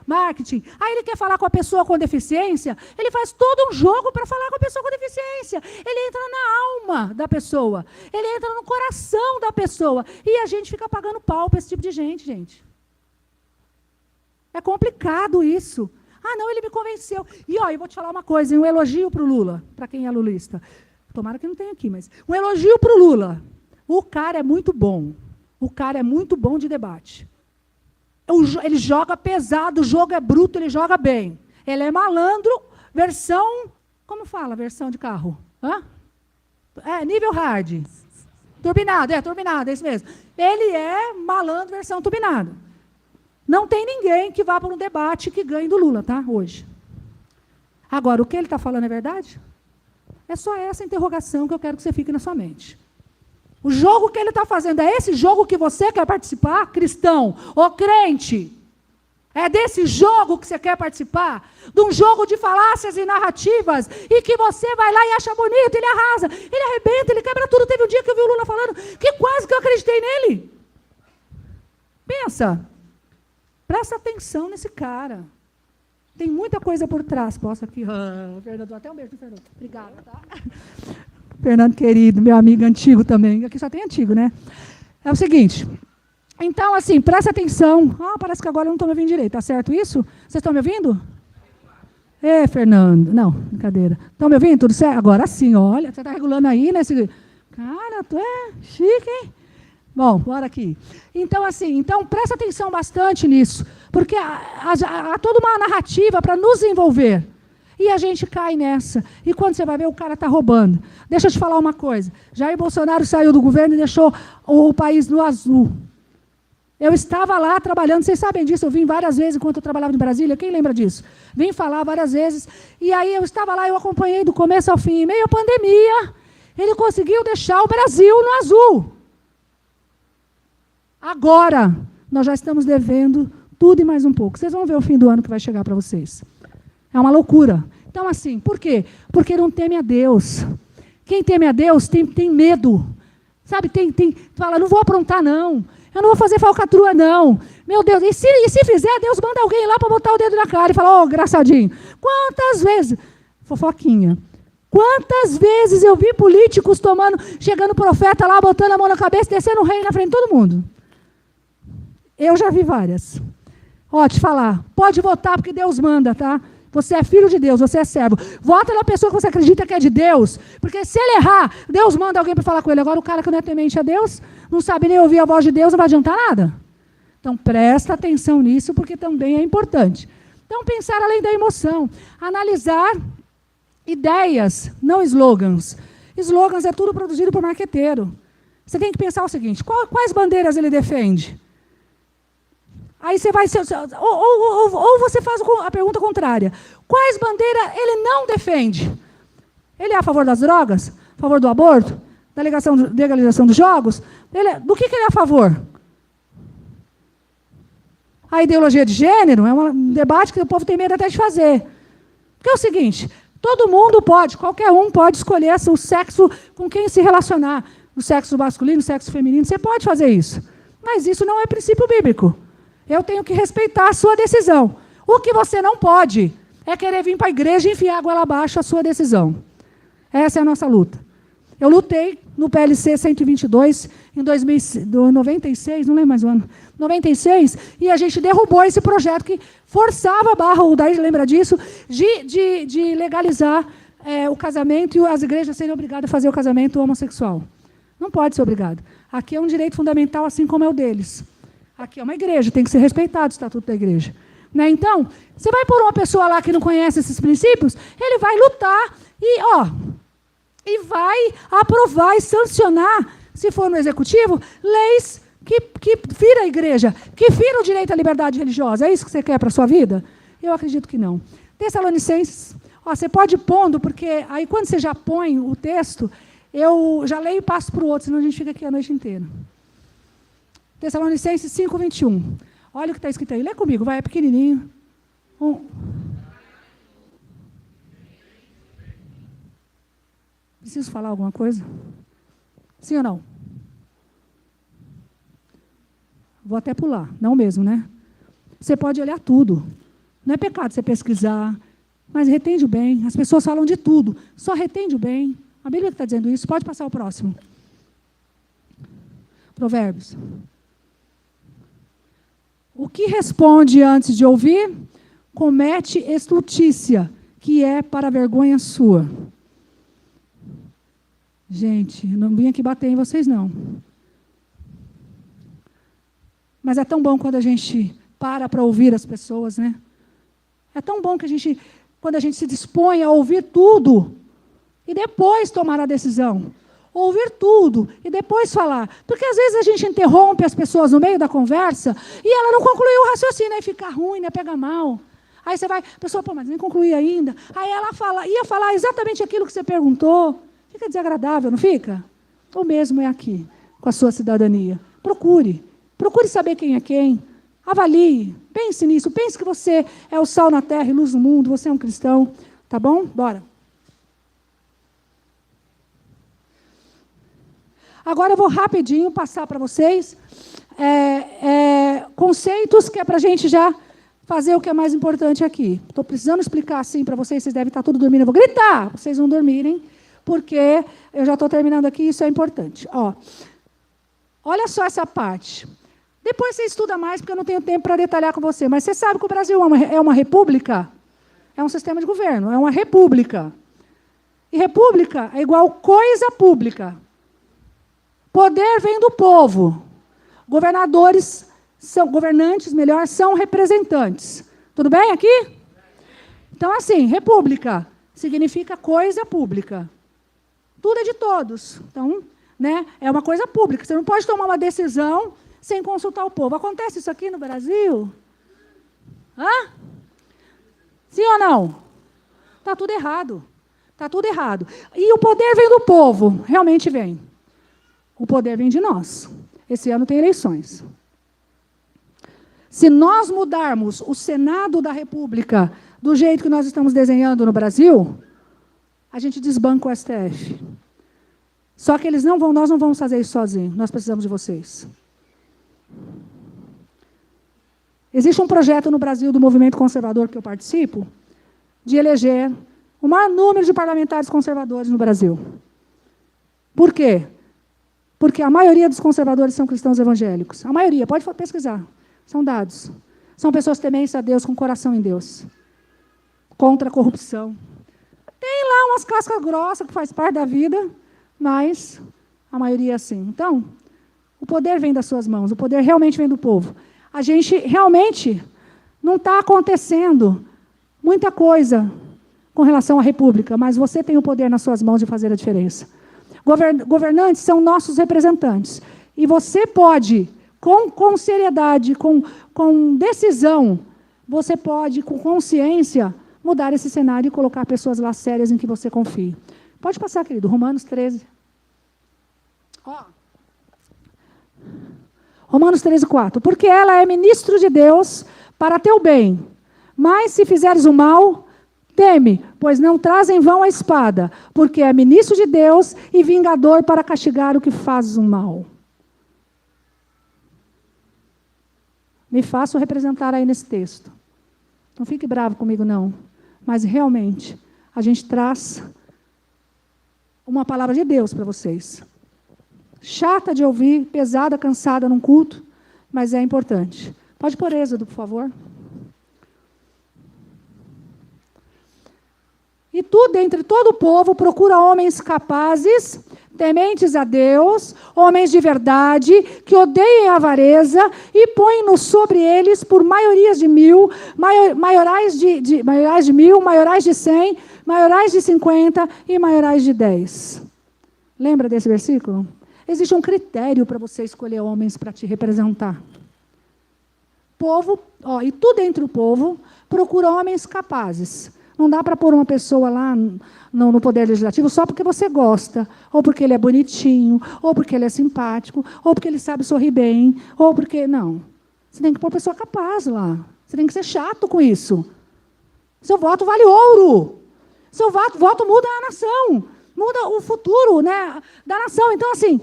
Marketing. Aí ele quer falar com a pessoa com deficiência, ele faz todo um jogo para falar com a pessoa com deficiência. Ele entra na alma da pessoa, ele entra no coração da pessoa. E a gente fica pagando pau para esse tipo de gente. É complicado isso. Ah, não, ele me convenceu. E, ó, eu vou te falar uma coisa, um elogio para o Lula, para quem é lulista. Tomara que não tenha aqui, mas um elogio para o Lula. O cara é muito bom. O cara é muito bom de debate. Ele joga pesado, o jogo é bruto, ele joga bem. Ele é malandro, versão... Como fala versão de carro? Hã? Nível hard. Turbinado, turbinado, é isso mesmo. Ele é malandro, versão turbinado. Não tem ninguém que vá para um debate que ganhe do Lula, tá? Hoje. Agora, o que ele está falando é verdade? É só essa interrogação que eu quero que você fique na sua mente. O jogo que ele está fazendo é esse jogo que você quer participar, cristão ou crente? É desse jogo que você quer participar? De um jogo de falácias e narrativas e que você vai lá e acha bonito, ele arrasa, ele arrebenta, ele quebra tudo. Teve um dia que eu vi o Lula falando que quase que eu acreditei nele. Pensa. Presta atenção nesse cara. Tem muita coisa por trás. Posso aqui... Fernando, até um beijo, Fernando. Obrigada, tá? Fernando, querido, meu amigo antigo também. Aqui só tem antigo, né? É o seguinte. Então, assim, presta atenção. Parece que agora eu não estou me ouvindo direito. Tá certo isso? Vocês estão me ouvindo? Fernando. Não, brincadeira. Estão me ouvindo? Tudo certo? Agora sim, olha. Você está regulando aí, né? Cara, tu é chique, hein? Bom, bora aqui. Então, assim, presta atenção bastante nisso, porque há toda uma narrativa para nos envolver. E a gente cai nessa. E quando você vai ver, o cara está roubando. Deixa eu te falar uma coisa. Jair Bolsonaro saiu do governo e deixou o país no azul. Eu estava lá trabalhando, vocês sabem disso, eu vim várias vezes enquanto eu trabalhava em Brasília, quem lembra disso? Vim falar várias vezes, e aí eu estava lá, eu acompanhei do começo ao fim, em meio à pandemia, ele conseguiu deixar o Brasil no azul. Agora, nós já estamos devendo tudo e mais um pouco. Vocês vão ver o fim do ano que vai chegar para vocês. É uma loucura. Então, assim, por quê? Porque não teme a Deus. Quem teme a Deus tem medo. Sabe, fala, não vou aprontar, não. Eu não vou fazer falcatrua, não. Meu Deus, e se fizer, Deus manda alguém lá para botar o dedo na cara e falar, engraçadinho. Quantas vezes... Fofoquinha. Quantas vezes eu vi políticos chegando profeta lá, botando a mão na cabeça, descendo o rei na frente de todo mundo. Eu já vi várias. Te falar, pode votar porque Deus manda, tá? Você é filho de Deus, você é servo. Vota na pessoa que você acredita que é de Deus, porque se ele errar, Deus manda alguém para falar com ele. Agora o cara que não é temente a Deus, não sabe nem ouvir a voz de Deus, não vai adiantar nada. Então presta atenção nisso, porque também é importante. Então pensar além da emoção, analisar ideias, não slogans. Slogans é tudo produzido por marqueteiro. Você tem que pensar o seguinte, quais bandeiras ele defende? Aí você vai... Ou você faz a pergunta contrária. Quais bandeiras ele não defende? Ele é a favor das drogas? A favor do aborto? Da legalização dos jogos? Do que ele é a favor? A ideologia de gênero é um debate que o povo tem medo até de fazer. Porque é o seguinte, todo mundo pode, qualquer um pode escolher o sexo com quem se relacionar. O sexo masculino, o sexo feminino, você pode fazer isso. Mas isso não é princípio bíblico. Eu tenho que respeitar a sua decisão. O que você não pode é querer vir para a igreja e enfiar a goela abaixo a sua decisão. Essa é a nossa luta. Eu lutei no PLC 122 em 96, não lembro mais o ano, 96, e a gente derrubou esse projeto que forçava a barra, o Daí lembra disso, de legalizar o casamento e as igrejas serem obrigadas a fazer o casamento homossexual. Não pode ser obrigado. Aqui é um direito fundamental, assim como é o deles. Aqui é uma igreja, tem que ser respeitado o estatuto da igreja. Né? Então, você vai pôr uma pessoa lá que não conhece esses princípios, ele vai lutar e vai aprovar e sancionar, se for no executivo, leis que firam a igreja, que firam o direito à liberdade religiosa. É isso que você quer para a sua vida? Eu acredito que não. Tessalonicenses, você pode ir pondo, porque aí quando você já põe o texto, eu já leio e passo para o outro, senão a gente fica aqui a noite inteira. Tessalonicenses 5, 21. Olha o que está escrito aí. Lê comigo, vai, é pequenininho. Preciso falar alguma coisa? Sim ou não? Vou até pular. Não mesmo, né? Você pode olhar tudo. Não é pecado você pesquisar, mas retende o bem. As pessoas falam de tudo. Só retende o bem. A Bíblia está dizendo isso. Pode passar o próximo. Provérbios. O que responde antes de ouvir, comete estultícia, que é para a vergonha sua. Gente, não vim aqui bater em vocês, não. Mas é tão bom quando a gente para ouvir as pessoas, né? É tão bom que quando a gente se dispõe a ouvir tudo, e depois tomar a decisão. Ouvir tudo e depois falar. Porque às vezes a gente interrompe as pessoas no meio da conversa e ela não concluiu o raciocínio, aí fica ruim, né? Pega mal. Aí você vai, a pessoa, mas nem concluí ainda. Aí ela ia falar exatamente aquilo que você perguntou. Fica desagradável, não fica? O mesmo é aqui, com a sua cidadania. Procure saber quem é quem. Avalie, pense nisso. Pense que você é o sal na terra e luz no mundo. Você é um cristão. Tá bom? Bora. Agora eu vou rapidinho passar para vocês conceitos que é para a gente já fazer o que é mais importante aqui. Estou precisando explicar assim para vocês devem estar tudo dormindo. Eu vou gritar, vocês não dormirem, porque eu já estou terminando aqui e isso é importante. Olha só essa parte. Depois você estuda mais, porque eu não tenho tempo para detalhar com você. Mas você sabe que o Brasil é uma república? É um sistema de governo, é uma república. E república é igual coisa pública. Poder vem do povo. Governantes, são representantes. Tudo bem aqui? Então, assim, república significa coisa pública. Tudo é de todos. Então, né, é uma coisa pública. Você não pode tomar uma decisão sem consultar o povo. Acontece isso aqui no Brasil? Hã? Sim ou não? Está tudo errado. Está tudo errado. E o poder vem do povo. Realmente vem. O poder vem de nós. Esse ano tem eleições. Se nós mudarmos o Senado da República do jeito que nós estamos desenhando no Brasil, a gente desbanca o STF. Só que nós não vamos fazer isso sozinhos. Nós precisamos de vocês. Existe um projeto no Brasil do movimento conservador que eu participo, de eleger o maior número de parlamentares conservadores no Brasil. Por quê? Porque a maioria dos conservadores são cristãos evangélicos. A maioria, pode pesquisar. São dados. São pessoas tementes a Deus, com coração em Deus. Contra a corrupção. Tem lá umas cascas grossas que faz parte da vida, mas a maioria é assim. Então, o poder vem das suas mãos. O poder realmente vem do povo. A gente realmente não está acontecendo muita coisa com relação à república, mas você tem o poder nas suas mãos de fazer a diferença. Governantes são nossos representantes. E você pode, com seriedade, com decisão, você pode, com consciência, mudar esse cenário e colocar pessoas lá sérias em que você confie. Pode passar, querido. Romanos 13. Romanos 13, 4. Porque ela é ministro de Deus para teu bem. Mas se fizeres o mal, teme, pois não traz em vão a espada, porque é ministro de Deus e vingador para castigar o que faz o mal. Me faço representar aí nesse texto. Não fique bravo comigo, não. Mas, realmente, a gente traz uma palavra de Deus para vocês. Chata de ouvir, pesada, cansada num culto, mas é importante. Pode pôr Êxodo, por favor. E tu, dentre todo o povo, procura homens capazes, tementes a Deus, homens de verdade, que odeiem a avareza e põem-nos sobre eles por maiorias de 1000, maiorais de 1000, maiorais de 100, maiorais de 50 e maiorais de 10. Lembra desse versículo? Existe um critério para você escolher homens para te representar. E tu, dentre o povo, procura homens capazes. Não dá para pôr uma pessoa lá no Poder Legislativo só porque você gosta, ou porque ele é bonitinho, ou porque ele é simpático, ou porque ele sabe sorrir bem, ou porque... Não. Você tem que pôr pessoa capaz lá. Você tem que ser chato com isso. Seu voto vale ouro. Seu voto muda a nação, muda o futuro, né, da nação. Então, assim,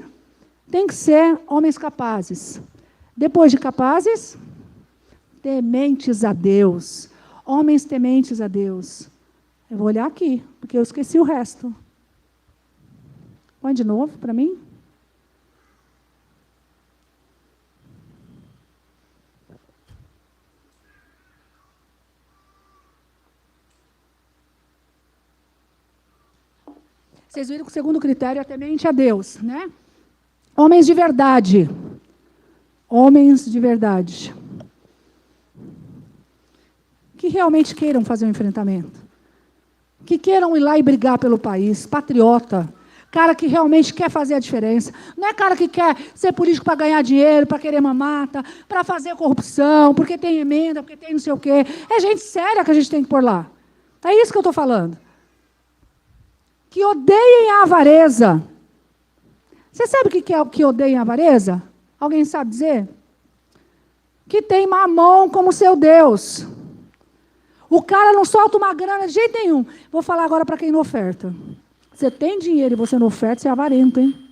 tem que ser homens capazes. Depois de capazes, tementes a Deus. Homens tementes a Deus. Eu vou olhar aqui, porque eu esqueci o resto. Põe de novo para mim. Vocês viram que o segundo critério é temente a Deus, né? Homens de verdade. Homens de verdade. Que realmente queiram fazer um enfrentamento. Que queiram ir lá e brigar pelo país. Patriota. Cara que realmente quer fazer a diferença. Não é cara que quer ser político para ganhar dinheiro, para querer mamata, para fazer corrupção, porque tem emenda, porque tem não sei o quê. É gente séria que a gente tem que pôr lá. É isso que eu estou falando. Que odeiem a avareza. Você sabe o que é o que odeiem a avareza? Alguém sabe dizer? Que tem Mamon como seu Deus. O cara não solta uma grana de jeito nenhum. Vou falar agora para quem não oferta. Você tem dinheiro e você não oferta, você é avarento, hein?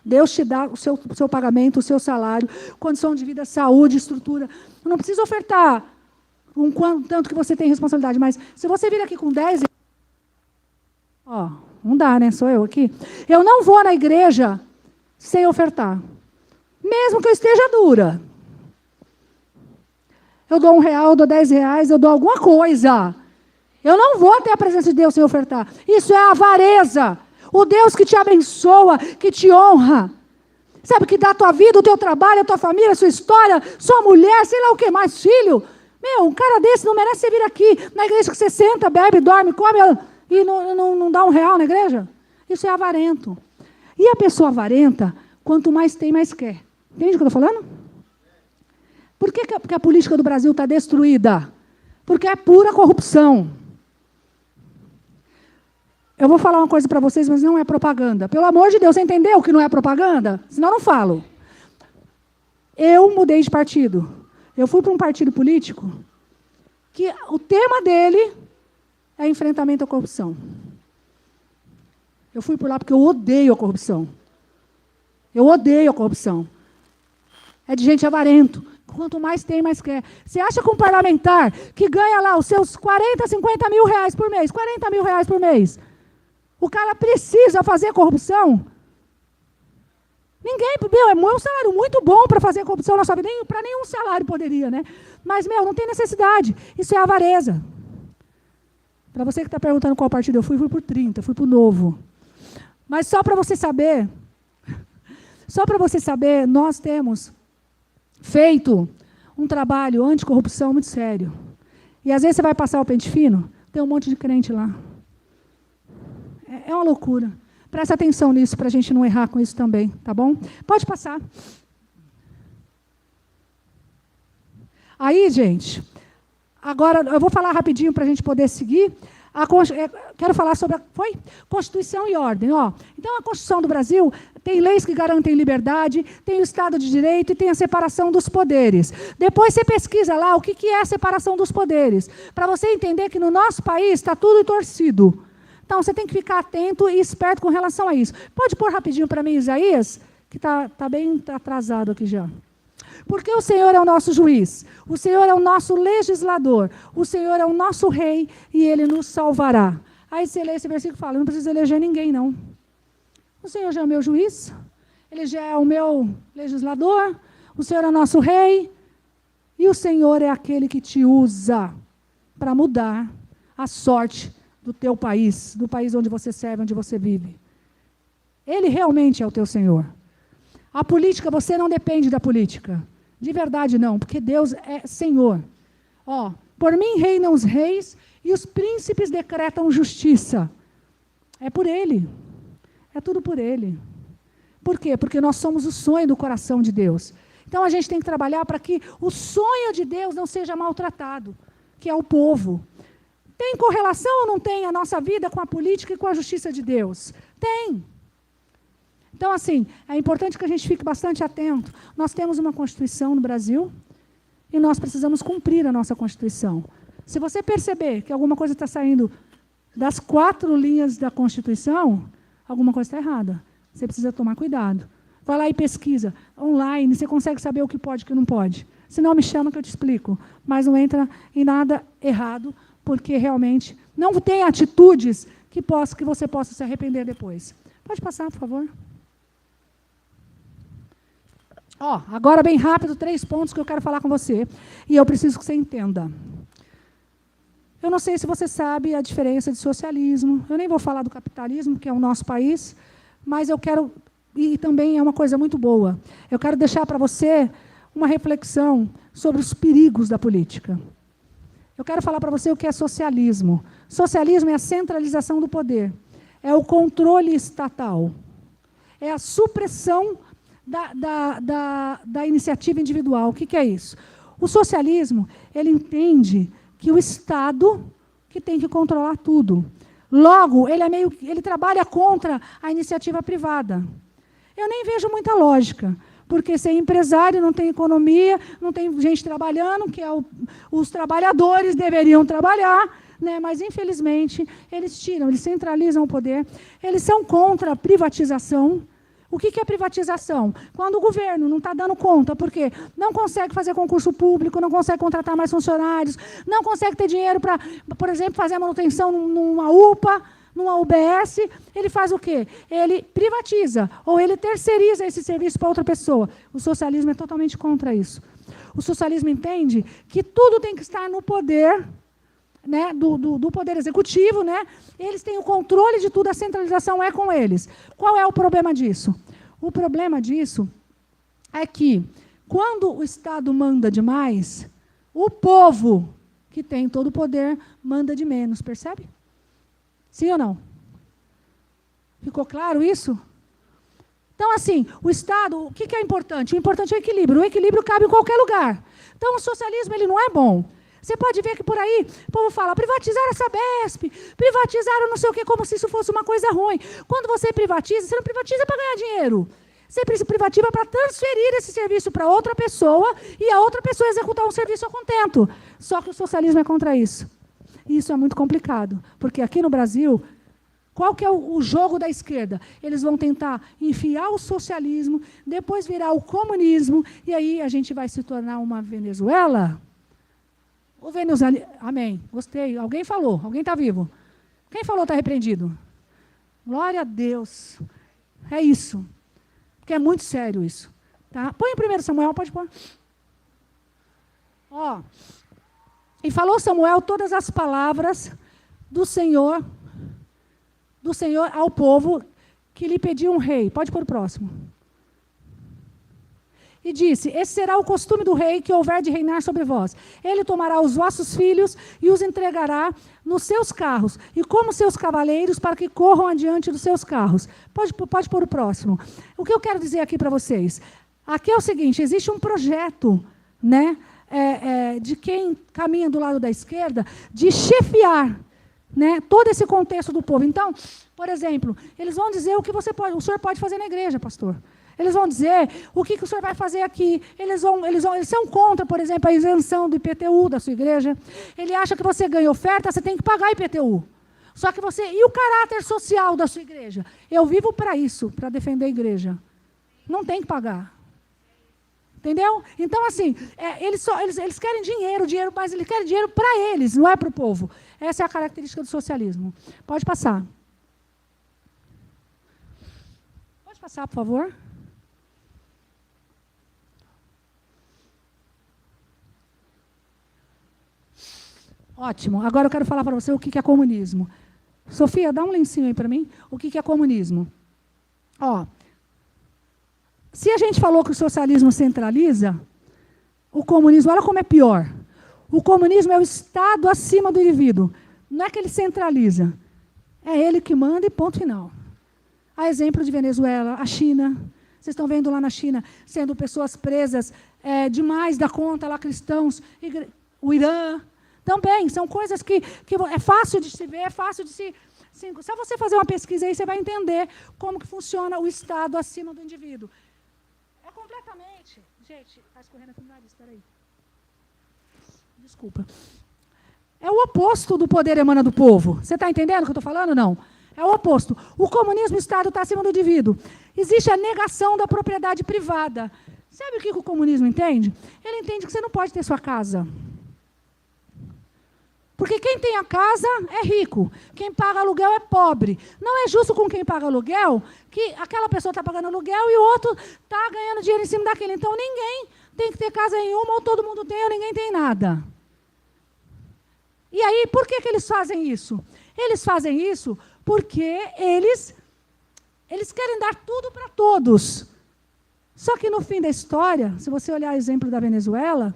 Deus te dá o seu pagamento, o seu salário, condição de vida, saúde, estrutura. Não precisa ofertar tanto que você tem responsabilidade, mas se você vir aqui com 10... Ó, não dá, né? Sou eu aqui. Eu não vou na igreja sem ofertar. Mesmo que eu esteja dura. Eu dou R$1, eu dou R$10, eu dou alguma coisa. Eu não vou até a presença de Deus sem ofertar. Isso é avareza. O Deus que te abençoa, que te honra. Sabe, que dá a tua vida, o teu trabalho, a tua família, a sua história, sua mulher, sei lá o que mais, filho. Meu, um cara desse não merece você vir aqui na igreja que você senta, bebe, dorme, come e não dá R$1 na igreja. Isso é avarento. E a pessoa avarenta, quanto mais tem, mais quer. Entende o que eu estou falando? Por que a política do Brasil está destruída? Porque é pura corrupção. Eu vou falar uma coisa para vocês, mas não é propaganda. Pelo amor de Deus, você entendeu que não é propaganda? Senão eu não falo. Eu mudei de partido. Eu fui para um partido político que o tema dele é enfrentamento à corrupção. Eu fui por lá porque eu odeio a corrupção. Eu odeio a corrupção. É de gente avarento. Quanto mais tem, mais quer. Você acha que um parlamentar que ganha lá os seus 40, 50 mil reais por mês, 40 mil reais por mês, o cara precisa fazer corrupção? Ninguém, é um salário muito bom para fazer corrupção na sua vida, para nenhum salário poderia, né? Mas, não tem necessidade. Isso é avareza. Para você que está perguntando qual partido eu fui por 30, fui para o Novo. Mas só para você saber, nós temos feito um trabalho anticorrupção muito sério. E às vezes você vai passar o pente fino, tem um monte de crente lá. É uma loucura. Presta atenção nisso, para a gente não errar com isso também, tá bom? Pode passar. Aí, gente, agora eu vou falar rapidinho para a gente poder seguir. Quero falar sobre Constituição e ordem. Ó. Então, a Constituição do Brasil tem leis que garantem liberdade, tem o Estado de Direito e tem a separação dos poderes. Depois você pesquisa lá o que é a separação dos poderes, para você entender que no nosso país está tudo torcido. Então, você tem que ficar atento e esperto com relação a isso. Pode pôr rapidinho para mim, Isaías, que está bem atrasado aqui já. Porque o Senhor é o nosso juiz, o Senhor é o nosso legislador, o Senhor é o nosso rei e Ele nos salvará. Aí você lê esse versículo e fala, não precisa eleger ninguém, não. O Senhor já é o meu juiz, Ele já é o meu legislador, o Senhor é o nosso rei e o Senhor é aquele que te usa para mudar a sorte do teu país, do país onde você serve, onde você vive. Ele realmente é o teu Senhor. A política, você não depende da política. De verdade não, porque Deus é Senhor. Ó, por mim reinam os reis e os príncipes decretam justiça. É por Ele. É tudo por Ele. Por quê? Porque nós somos o sonho do coração de Deus. Então a gente tem que trabalhar para que o sonho de Deus não seja maltratado, que é o povo. Tem correlação ou não tem a nossa vida com a política e com a justiça de Deus? Tem. Então, assim, é importante que a gente fique bastante atento. Nós temos uma Constituição no Brasil e nós precisamos cumprir a nossa Constituição. Se você perceber que alguma coisa está saindo das 4 linhas da Constituição, alguma coisa está errada. Você precisa tomar cuidado. Vai lá e pesquisa, online, você consegue saber o que pode e o que não pode. Se não, me chama que eu te explico. Mas não entra em nada errado, porque realmente não tem atitudes que você possa se arrepender depois. Pode passar, por favor. Ó, agora bem rápido, 3 pontos que eu quero falar com você. E eu preciso que você entenda. Eu não sei se você sabe a diferença de socialismo. Eu nem vou falar do capitalismo, que é o nosso país, mas eu quero, e também é uma coisa muito boa, eu quero deixar para você uma reflexão sobre os perigos da política. Eu quero falar para você o que é socialismo. Socialismo é a centralização do poder, é o controle estatal, é a supressão da iniciativa individual. O que é isso? O socialismo, ele entende que o Estado que tem que controlar tudo. Logo, ele trabalha contra a iniciativa privada. Eu nem vejo muita lógica, porque sem empresário não tem economia, não tem gente trabalhando, que os trabalhadores deveriam trabalhar, né? Mas, infelizmente, eles centralizam o poder, eles são contra a privatização. O que é privatização? Quando o governo não está dando conta, porque não consegue fazer concurso público, não consegue contratar mais funcionários, não consegue ter dinheiro para, por exemplo, fazer a manutenção numa UPA, numa UBS, ele faz o quê? Ele privatiza, ou ele terceiriza esse serviço para outra pessoa. O socialismo é totalmente contra isso. O socialismo entende que tudo tem que estar no poder, né, do poder executivo, né? Eles têm o controle de tudo, a centralização é com eles. Qual é o problema disso? O problema disso é que, quando o Estado manda demais, o povo, que tem todo o poder, manda de menos, percebe? Sim ou não? Ficou claro isso? Então, assim, o Estado, o que é importante? O importante é o equilíbrio. O equilíbrio cabe em qualquer lugar. Então, o socialismo ele não é bom. Você pode ver que por aí o povo fala, privatizaram a Sabesp, privatizaram não sei o quê, como se isso fosse uma coisa ruim. Quando você privatiza, você não privatiza para ganhar dinheiro. Você privativa para transferir esse serviço para outra pessoa e a outra pessoa executar um serviço a contento. Só que o socialismo é contra isso. E isso é muito complicado, porque aqui no Brasil, qual que é o jogo da esquerda? Eles vão tentar enfiar o socialismo, depois virar o comunismo, e aí a gente vai se tornar uma Venezuela. O Venezuela, amém, gostei. Alguém falou, alguém está vivo. Quem falou está repreendido. Glória a Deus. É isso. Porque é muito sério isso. Tá? Põe em 1 Samuel, pode pôr. Ó. E falou Samuel todas as palavras do Senhor ao povo que lhe pediu um rei. Pode pôr o próximo. E disse, esse será o costume do rei que houver de reinar sobre vós. Ele tomará os vossos filhos e os entregará nos seus carros, e como seus cavaleiros, para que corram adiante dos seus carros. Pode pôr o próximo. O que eu quero dizer aqui para vocês? Aqui é o seguinte, existe um projeto, né, de quem caminha do lado da esquerda, de chefiar, né, todo esse contexto do povo. Então, por exemplo, eles vão dizer o que o senhor pode fazer na igreja, pastor. Eles vão dizer o que o senhor vai fazer aqui. Eles são contra, por exemplo, a isenção do IPTU da sua igreja. Ele acha que você ganha oferta, você tem que pagar IPTU. Só que e o caráter social da sua igreja? Eu vivo para isso, para defender a igreja. Não tem que pagar. Entendeu? Então, assim, eles querem dinheiro, mas eles querem dinheiro para eles, não é para o povo. Essa é a característica do socialismo. Pode passar. Pode passar, por favor. Ótimo. Agora eu quero falar para você o que é comunismo. Sofia, dá um lencinho aí para mim. O que é comunismo? Ó, se a gente falou que o socialismo centraliza, o comunismo, olha como é pior. O comunismo é o Estado acima do indivíduo. Não é que ele centraliza. É ele que manda e ponto final. A exemplo de Venezuela, a China. Vocês estão vendo lá na China, sendo pessoas presas demais da conta, lá cristãos, o Irã. Também, são coisas que é fácil de se ver, é fácil de se... Só você fazer uma pesquisa aí, você vai entender como que funciona o Estado acima do indivíduo. É completamente... Gente, está escorrendo aqui no nariz, espera aí. Desculpa. É o oposto do poder emana do povo. Você está entendendo o que eu estou falando? Não. É o oposto. O comunismo, o Estado está acima do indivíduo. Existe a negação da propriedade privada. Sabe o que o comunismo entende? Ele entende que você não pode ter sua casa. Porque quem tem a casa é rico, quem paga aluguel é pobre. Não é justo com quem paga aluguel que aquela pessoa está pagando aluguel e o outro está ganhando dinheiro em cima daquele. Então, ninguém tem que ter casa nenhuma, ou todo mundo tem, ou ninguém tem nada. E aí, por que eles fazem isso? Eles fazem isso porque eles querem dar tudo para todos. Só que no fim da história, se você olhar o exemplo da Venezuela,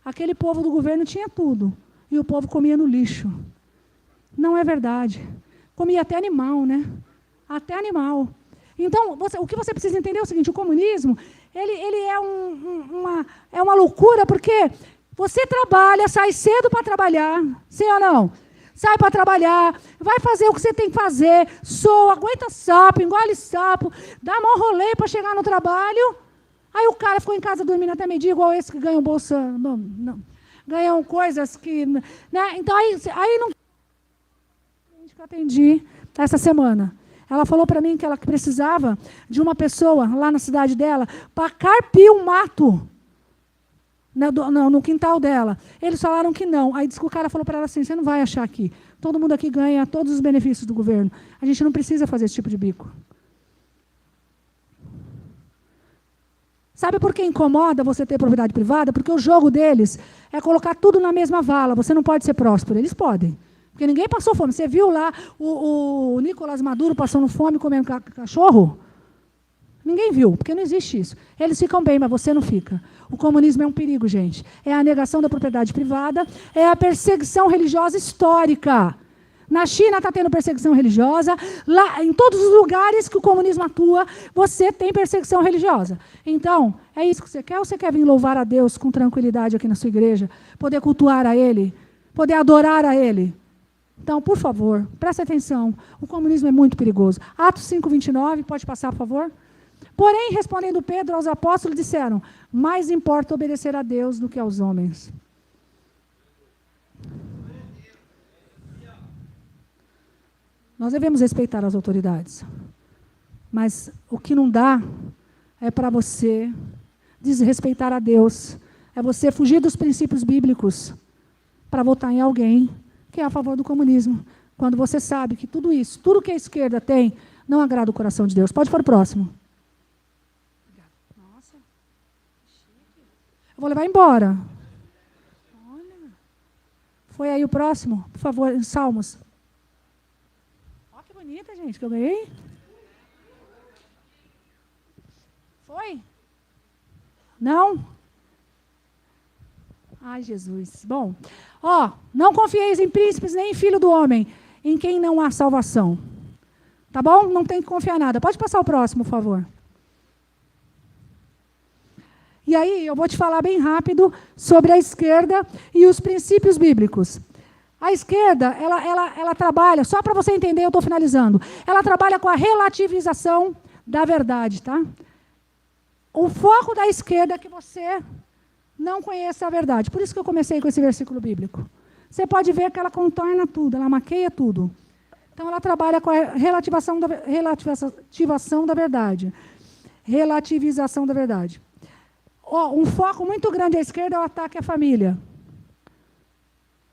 aquele povo do governo tinha tudo. E o povo comia no lixo. Não é verdade. Comia até animal, né? Até animal. Então, o que você precisa entender é o seguinte, o comunismo, ele é uma loucura, porque você trabalha, sai cedo para trabalhar, sim ou não? Sai para trabalhar, vai fazer o que você tem que fazer, soa, aguenta sapo, engole sapo, dá mó rolê para chegar no trabalho. Aí o cara ficou em casa dormindo até meio-dia, igual esse que ganham bolsa, não, ganham coisas que... Né? Então, aí não... que eu atendi essa semana. Ela falou para mim que ela precisava de uma pessoa lá na cidade dela para carpir um mato no quintal dela. Eles falaram que não. Aí disse que o cara falou para ela assim, você não vai achar aqui. Todo mundo aqui ganha todos os benefícios do governo. A gente não precisa fazer esse tipo de bico. Sabe por que incomoda você ter propriedade privada? Porque o jogo deles é colocar tudo na mesma vala. Você não pode ser próspero. Eles podem. Porque ninguém passou fome. Você viu lá o Nicolás Maduro passando fome comendo cachorro? Ninguém viu, porque não existe isso. Eles ficam bem, mas você não fica. O comunismo é um perigo, gente. É a negação da propriedade privada, é a perseguição religiosa histórica. Na China está tendo perseguição religiosa. Lá, em todos os lugares que o comunismo atua, você tem perseguição religiosa. Então, é isso que você quer? Ou você quer vir louvar a Deus com tranquilidade aqui na sua igreja? Poder cultuar a Ele? Poder adorar a Ele? Então, por favor, preste atenção. O comunismo é muito perigoso. Atos 5:29, pode passar, por favor? Porém, respondendo Pedro aos apóstolos, disseram, mais importa obedecer a Deus do que aos homens. Nós devemos respeitar as autoridades. Mas o que não dá é para você desrespeitar a Deus. É você fugir dos princípios bíblicos para votar em alguém que é a favor do comunismo. Quando você sabe que tudo isso, tudo que a esquerda tem, não agrada o coração de Deus. Pode para o próximo. Nossa. Eu vou levar embora. Olha. Foi aí o próximo? Por favor, em Salmos. Olha que bonita, gente, que eu ganhei. Foi? Não? Ai, Jesus. Bom, não confieis em príncipes nem em filho do homem, em quem não há salvação. Tá bom? Não tem que confiar nada. Pode passar o próximo, por favor. E aí, eu vou te falar bem rápido sobre a esquerda e os princípios bíblicos. A esquerda, ela trabalha, só para você entender, eu estou finalizando, ela trabalha com a relativização da verdade, tá? O foco da esquerda é que você não conheça a verdade. Por isso que eu comecei com esse versículo bíblico. Você pode ver que ela contorna tudo, ela maqueia tudo. Então, ela trabalha com a relativização da verdade. Relativização da verdade. Um foco muito grande à esquerda é o ataque à família.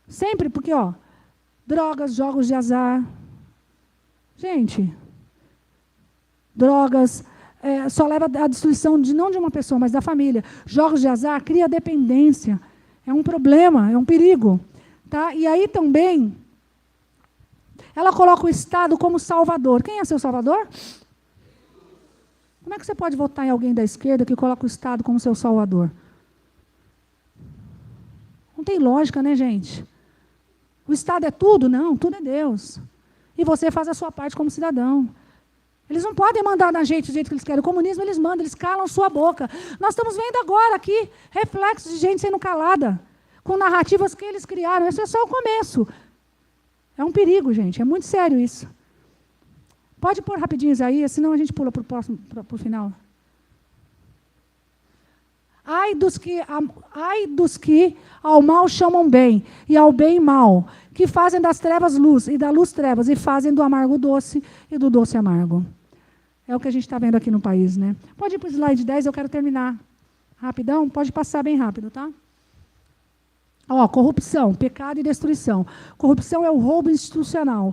Sempre, porque, drogas, jogos de azar. Gente, drogas só leva à destruição não de uma pessoa, mas da família. Jogos de azar cria dependência. É um problema, é um perigo. Tá? E aí também, ela coloca o Estado como salvador. Quem é seu salvador? Como é que você pode votar em alguém da esquerda que coloca o Estado como seu salvador? Não tem lógica, né, gente? O Estado é tudo? Não, tudo é Deus. E você faz a sua parte como cidadão. Eles não podem mandar na gente do jeito que eles querem. O comunismo eles mandam, eles calam sua boca. Nós estamos vendo agora aqui reflexos de gente sendo calada, com narrativas que eles criaram. Esse é só o começo. É um perigo, gente. É muito sério isso. Pode pôr rapidinho, Isaías, senão a gente pula para o final. Ai dos que ao mal chamam bem, e ao bem mal, que fazem das trevas luz, e da luz trevas, e fazem do amargo doce, e do doce amargo. É o que a gente está vendo aqui no país, né? Pode ir para o slide 10, eu quero terminar rapidão. Pode passar bem rápido, tá? Corrupção, pecado e destruição. Corrupção é o roubo institucional.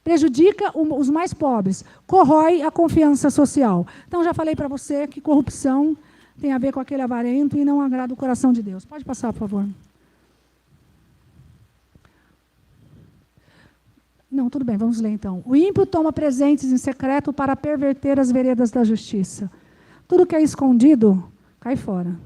Prejudica os mais pobres, corrói a confiança social. Então, já falei para você que corrupção tem a ver com aquele avarento e não agrada o coração de Deus. Pode passar, por favor. Não, tudo bem, vamos ler então. O ímpio toma presentes em secreto para perverter as veredas da justiça. Tudo que é escondido, cai fora.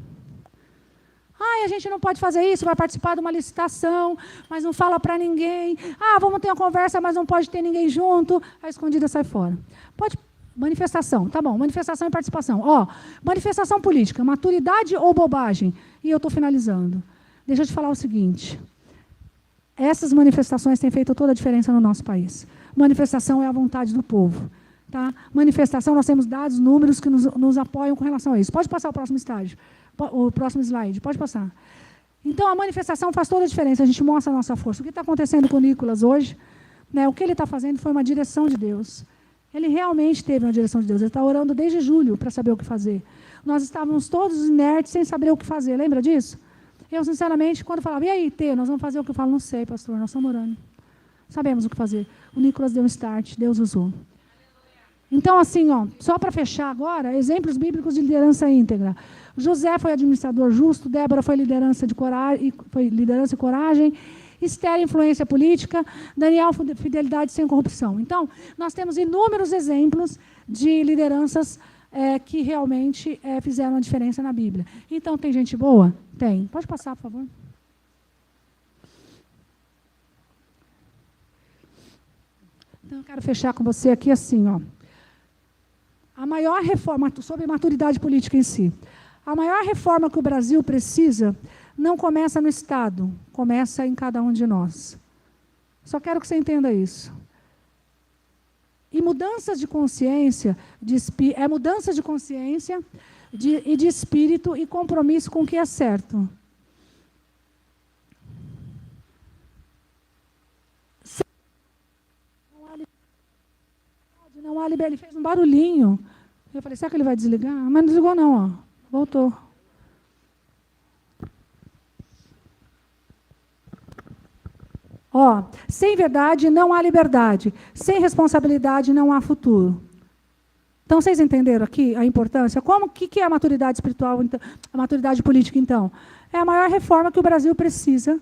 Ai, a gente não pode fazer isso, vai participar de uma licitação, mas não fala para ninguém. Ah, vamos ter uma conversa, mas não pode ter ninguém junto. A escondida sai fora. Pode, manifestação, tá bom, manifestação e participação. Ó, manifestação política, maturidade ou bobagem? E eu estou finalizando. Deixa eu te falar o seguinte. Essas manifestações têm feito toda a diferença no nosso país. Manifestação é a vontade do povo. Tá? Manifestação, nós temos dados, números que nos apoiam com relação a isso. Pode passar o próximo estágio. O próximo slide, pode passar. Então, a manifestação faz toda a diferença, a gente mostra a nossa força. O que está acontecendo com o Nicolas hoje, né, o que ele está fazendo foi uma direção de Deus. Ele realmente teve uma direção de Deus. Ele está orando desde julho para saber o que fazer. Nós estávamos todos inertes, sem saber o que fazer. Lembra disso? Eu, sinceramente, quando falava, e aí, Tê, nós vamos fazer o que eu falo? Não sei, pastor, nós estamos orando. Sabemos o que fazer. O Nicolas deu um start, Deus usou. Então, assim, ó, só para fechar agora, exemplos bíblicos de liderança íntegra. José foi administrador justo, Débora foi liderança e coragem, Esther, influência política, Daniel, fidelidade sem corrupção. Então, nós temos inúmeros exemplos de lideranças que realmente fizeram a diferença na Bíblia. Então, tem gente boa? Tem. Pode passar, por favor. Então, eu quero fechar com você aqui assim, ó. A maior reforma, sobre maturidade política em si, a maior reforma que o Brasil precisa não começa no Estado, começa em cada um de nós. Só quero que você entenda isso. E mudanças de consciência, mudança de consciência e de espírito e compromisso com o que é certo. Não há liberdade. Ele fez um barulhinho. Eu falei, será que ele vai desligar? Mas não desligou não, ó. Voltou. Ó, sem verdade não há liberdade. Sem responsabilidade não há futuro. Então, vocês entenderam aqui a importância? O que é a maturidade espiritual, então, a maturidade política, então? É a maior reforma que o Brasil precisa.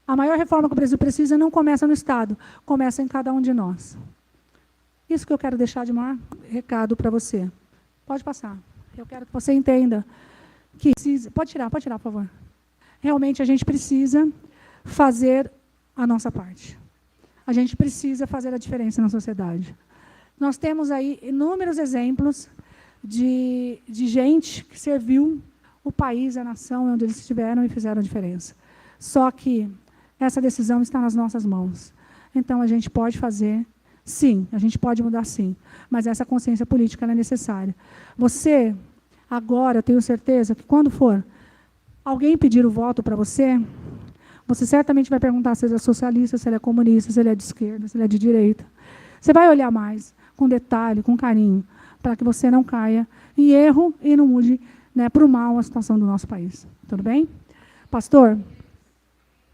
A maior reforma que o Brasil precisa não começa no Estado, começa em cada um de nós. Isso que eu quero deixar de maior recado para você. Pode passar. Eu quero que você entenda que precisa... Pode tirar, por favor. Realmente, a gente precisa fazer a nossa parte. A gente precisa fazer a diferença na sociedade. Nós temos aí inúmeros exemplos de gente que serviu o país, a nação, onde eles estiveram e fizeram a diferença. Só que essa decisão está nas nossas mãos. Então, a gente pode fazer, sim, a gente pode mudar, sim, mas essa consciência política é necessária. Você, agora, eu tenho certeza que quando for alguém pedir o voto para você, você certamente vai perguntar se ele é socialista, se ele é comunista, se ele é de esquerda, se ele é de direita. Você vai olhar mais, com detalhe, com carinho, para que você não caia em erro e não mude, né, para o mal a situação do nosso país. Tudo bem? Pastor?